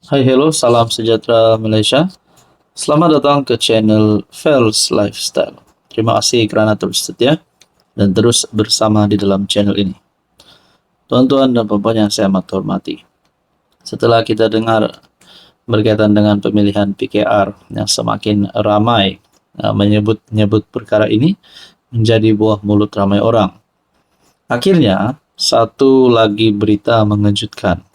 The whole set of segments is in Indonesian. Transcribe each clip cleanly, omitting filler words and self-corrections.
Hai, hello, salam sejahtera Malaysia. Selamat datang ke channel Fels Lifestyle. Terima kasih kerana terus setia dan terus bersama di dalam channel ini. Tuan-tuan dan puan-puan yang saya amat hormati, setelah kita dengar berkaitan dengan pemilihan PKR yang semakin ramai menyebut-nyebut perkara ini menjadi buah mulut ramai orang, akhirnya satu lagi berita mengejutkan.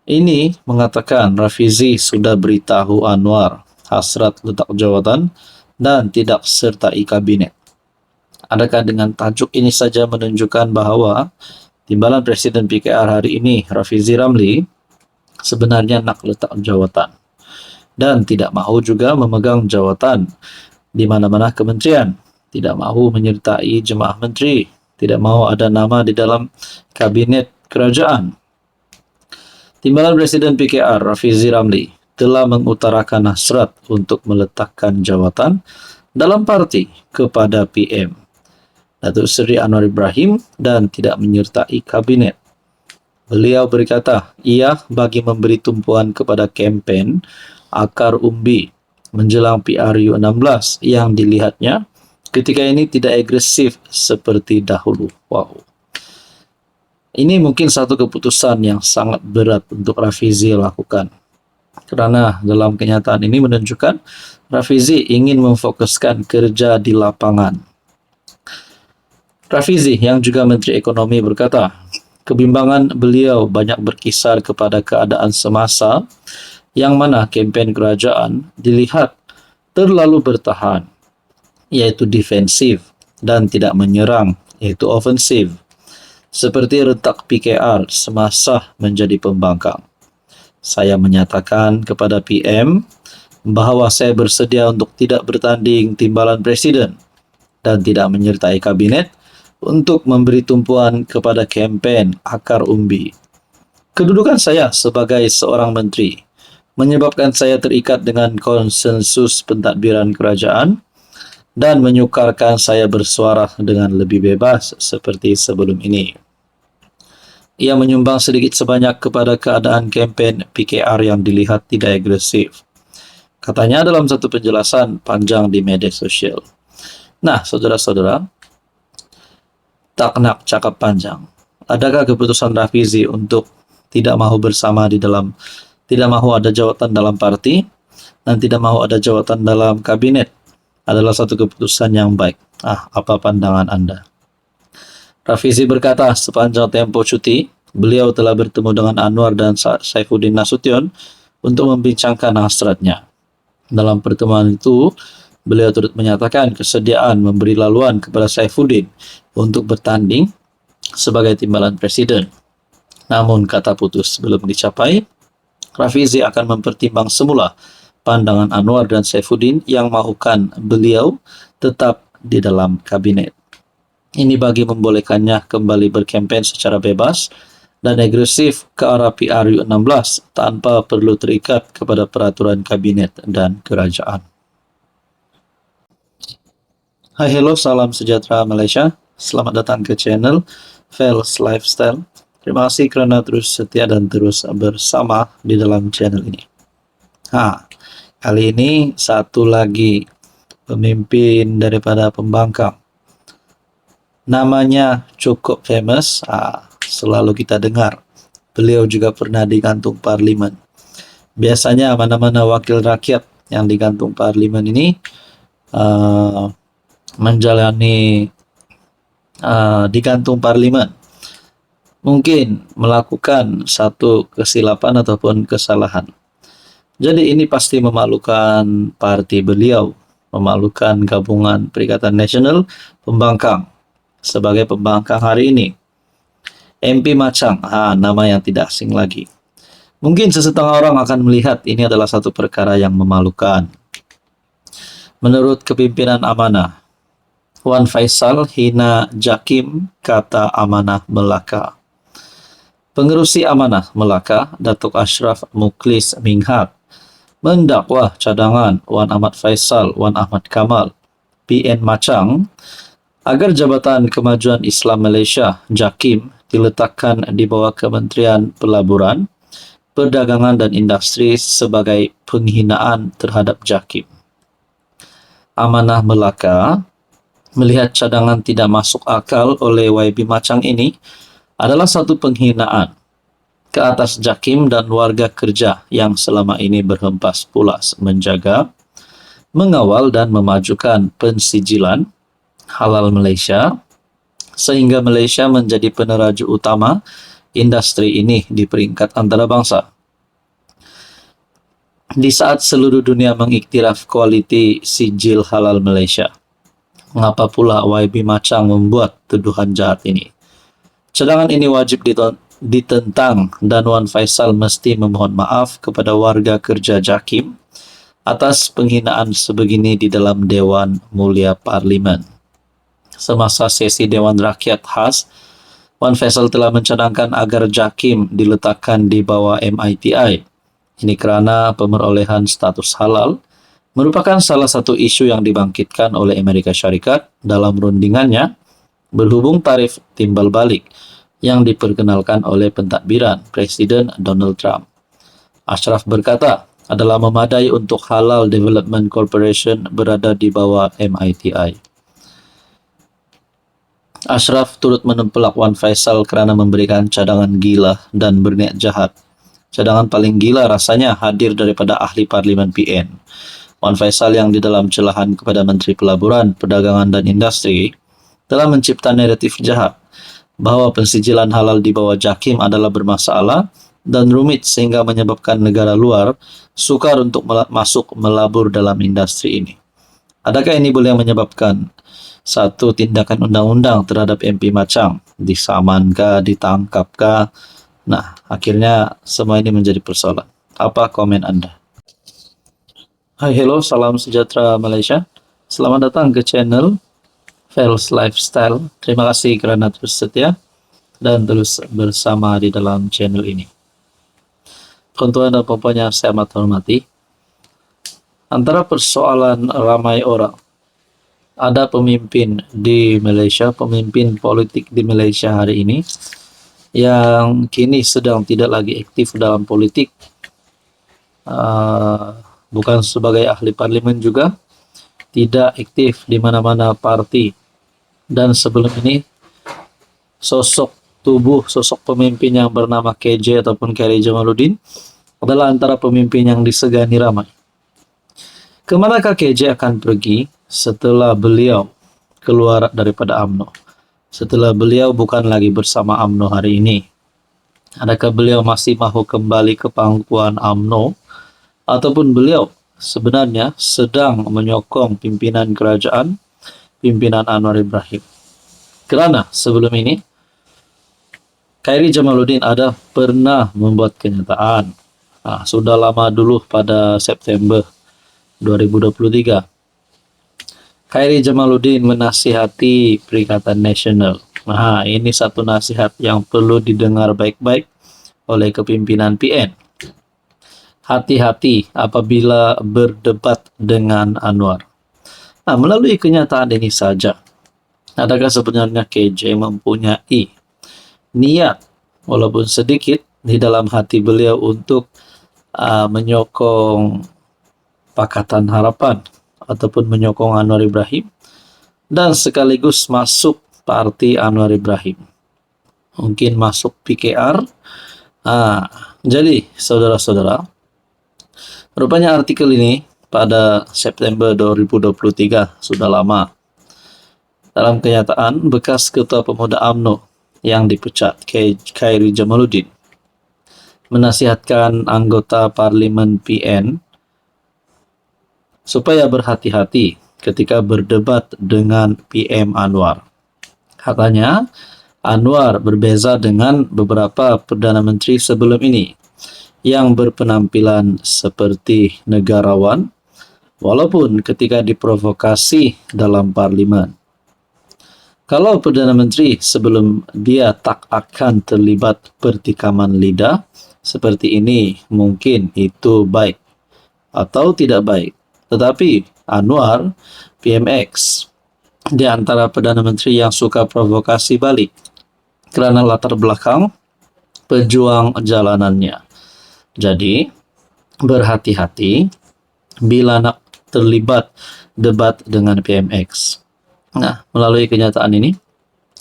Ini mengatakan Rafizi sudah beritahu Anwar hasrat letak jawatan dan tidak sertai kabinet. Adakah dengan tajuk ini saja menunjukkan bahawa timbalan Presiden PKR hari ini, Rafizi Ramli, sebenarnya nak letak jawatan dan tidak mahu juga memegang jawatan di mana-mana kementerian, tidak mahu menyertai jemaah menteri, tidak mahu ada nama di dalam kabinet kerajaan. Timbalan Presiden PKR Rafizi Ramli telah mengutarakan hasrat untuk meletakkan jawatan dalam parti kepada PM Datuk Seri Anwar Ibrahim dan tidak menyertai kabinet. Beliau berkata, ia bagi memberi tumpuan kepada kempen akar umbi menjelang PRU 16 yang dilihatnya ketika ini tidak agresif seperti dahulu. Wow. Ini mungkin satu keputusan yang sangat berat untuk Rafizi lakukan. Kerana dalam kenyataan ini menunjukkan Rafizi ingin memfokuskan kerja di lapangan. Rafizi yang juga Menteri Ekonomi berkata, kebimbangan beliau banyak berkisar kepada keadaan semasa yang mana kempen kerajaan dilihat terlalu bertahan, iaitu defensif, dan tidak menyerang, iaitu ofensif, seperti rentak PKR semasa menjadi pembangkang. Saya menyatakan kepada PM bahawa saya bersedia untuk tidak bertanding timbalan Presiden dan tidak menyertai kabinet untuk memberi tumpuan kepada kempen akar umbi. Kedudukan saya sebagai seorang menteri menyebabkan saya terikat dengan konsensus pentadbiran kerajaan dan menyukarkan saya bersuara dengan lebih bebas seperti sebelum ini. Ia menyumbang sedikit sebanyak kepada keadaan kempen PKR yang dilihat tidak agresif, katanya dalam satu penjelasan panjang di media sosial. Nah, saudara-saudara, tak nak cakap panjang. Adakah keputusan Rafizi untuk tidak mahu bersama di dalam, tidak mahu ada jawatan dalam parti dan tidak mahu ada jawatan dalam kabinet adalah satu keputusan yang baik? Apa pandangan anda? Rafizi berkata sepanjang tempoh cuti, beliau telah bertemu dengan Anwar dan Saifuddin Nasution untuk membincangkan hasratnya. Dalam pertemuan itu, beliau turut menyatakan kesediaan memberi laluan kepada Saifuddin untuk bertanding sebagai timbalan Presiden. Namun kata putus belum dicapai, Rafizi akan mempertimbang semula pandangan Anwar dan Saifuddin yang mahukan beliau tetap di dalam kabinet. Ini bagi membolehkannya kembali berkempen secara bebas dan agresif ke arah PRU 16 tanpa perlu terikat kepada peraturan kabinet dan kerajaan. Hai, hello, salam sejahtera Malaysia. Selamat datang ke channel Fels Lifestyle. Terima kasih kerana terus setia dan terus bersama di dalam channel ini. Kali ini satu lagi pemimpin daripada pembangkang. Namanya cukup famous, selalu kita dengar. Beliau juga pernah digantung parlimen. Biasanya mana-mana wakil rakyat yang digantung parlimen ini menjalani digantung parlimen, mungkin melakukan satu kesilapan ataupun kesalahan. Jadi ini pasti memalukan parti beliau, memalukan gabungan Perikatan Nasional Pembangkang sebagai pembangkang hari ini. MP Machang, nama yang tidak asing lagi. Mungkin sesetengah orang akan melihat ini adalah satu perkara yang memalukan. Menurut kepimpinan Amanah, Wan Faisal hina Jakim kata Amanah Melaka. Pengerusi Amanah Melaka, Datuk Ashraf Mukhlis Minghat, mendakwa cadangan Wan Ahmad Faisal, Wan Ahmad Kamal, PN Machang agar Jabatan Kemajuan Islam Malaysia, JAKIM, diletakkan di bawah Kementerian Pelaburan, Perdagangan dan Industri sebagai penghinaan terhadap JAKIM. Amanah Melaka melihat cadangan tidak masuk akal oleh YB Machang ini adalah satu penghinaan ke atas JAKIM dan warga kerja yang selama ini berhempas pulas menjaga, mengawal dan memajukan pensijilan halal Malaysia sehingga Malaysia menjadi peneraju utama industri ini di peringkat antarabangsa. Di saat seluruh dunia mengiktiraf kualiti sijil halal Malaysia, mengapa pula YB Machang membuat tuduhan jahat ini? Cadangan ini wajib ditentang dan Wan Faisal mesti memohon maaf kepada warga kerja JAKIM atas penghinaan sebegini di dalam Dewan Mulia Parlimen. Semasa sesi Dewan Rakyat khas, Wan Faisal telah mencadangkan agar JAKIM diletakkan di bawah MITI. Ini kerana pemerolehan status halal merupakan salah satu isu yang dibangkitkan oleh Amerika Syarikat dalam rundingannya berhubung tarif timbal balik yang diperkenalkan oleh pentadbiran Presiden Donald Trump. Ashraf berkata, adalah memadai untuk Halal Development Corporation berada di bawah MITI. Ashraf turut menempelak Wan Faisal kerana memberikan cadangan gila dan berniat jahat. Cadangan paling gila rasanya hadir daripada ahli Parlimen PN. Wan Faisal yang di dalam celahan kepada Menteri Pelaburan, Perdagangan dan Industri telah mencipta naratif jahat bahawa pensijilan halal di bawah JAKIM adalah bermasalah dan rumit sehingga menyebabkan negara luar sukar untuk masuk melabur dalam industri ini. Adakah ini boleh menyebabkan satu tindakan undang-undang terhadap MP Machang? Disamankah, ditangkapkah? Nah, akhirnya semua ini menjadi persoalan. Apa komen Anda? Hai, hello, salam sejahtera Malaysia. Selamat datang ke channel Fels Lifestyle. Terima kasih kerana terus setia dan terus bersama di dalam channel ini. Tuan-tuan dan puan-puan yang saya amat hormati, antara persoalan ramai orang, ada pemimpin di Malaysia, pemimpin politik di Malaysia hari ini yang kini sedang tidak lagi aktif dalam politik, bukan sebagai ahli parlimen juga, tidak aktif di mana-mana parti, dan sebelum ini sosok pemimpin yang bernama KJ ataupun Khairi Jamaluddin adalah antara pemimpin yang disegani ramai. Kemanakah KJ akan pergi setelah beliau keluar daripada UMNO? Setelah beliau bukan lagi bersama UMNO hari ini, adakah beliau masih mahu kembali ke pangkuan UMNO ataupun beliau sebenarnya sedang menyokong pimpinan kerajaan, pimpinan Anwar Ibrahim? Kerana sebelum ini Khairi Jamaluddin ada pernah membuat kenyataan, sudah lama dulu pada September 2023. Khairi Jamaluddin menasihati Perikatan Nasional. Ini satu nasihat yang perlu didengar baik-baik oleh kepimpinan PN. Hati-hati apabila berdebat dengan Anwar. Melalui kenyataan ini saja, adakah sebenarnya KJ mempunyai niat, walaupun sedikit, di dalam hati beliau untuk menyokong Pakatan Harapan ataupun menyokong Anwar Ibrahim dan sekaligus masuk parti Anwar Ibrahim, mungkin masuk PKR. Jadi saudara-saudara, rupanya artikel ini pada September 2023 sudah lama. Dalam kenyataan, bekas Ketua Pemuda UMNO yang dipecat, Khairi Jamaluddin, menasihatkan anggota Parlimen PN supaya berhati-hati ketika berdebat dengan PM Anwar. Katanya, Anwar berbeza dengan beberapa Perdana Menteri sebelum ini yang berpenampilan seperti negarawan, walaupun ketika diprovokasi dalam parlimen. Kalau Perdana Menteri sebelum dia tak akan terlibat pertikaman lidah seperti ini, mungkin itu baik atau tidak baik. Tetapi Anwar, PMX, di antara Perdana Menteri yang suka provokasi balik kerana latar belakang pejuang jalanannya. Jadi, berhati-hati bila nak terlibat debat dengan PMX. Nah, melalui kenyataan ini,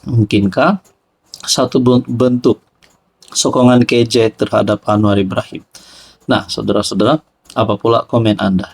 mungkinkah satu bentuk sokongan keje terhadap Anwar Ibrahim? Nah, saudara-saudara, apa pula komen Anda?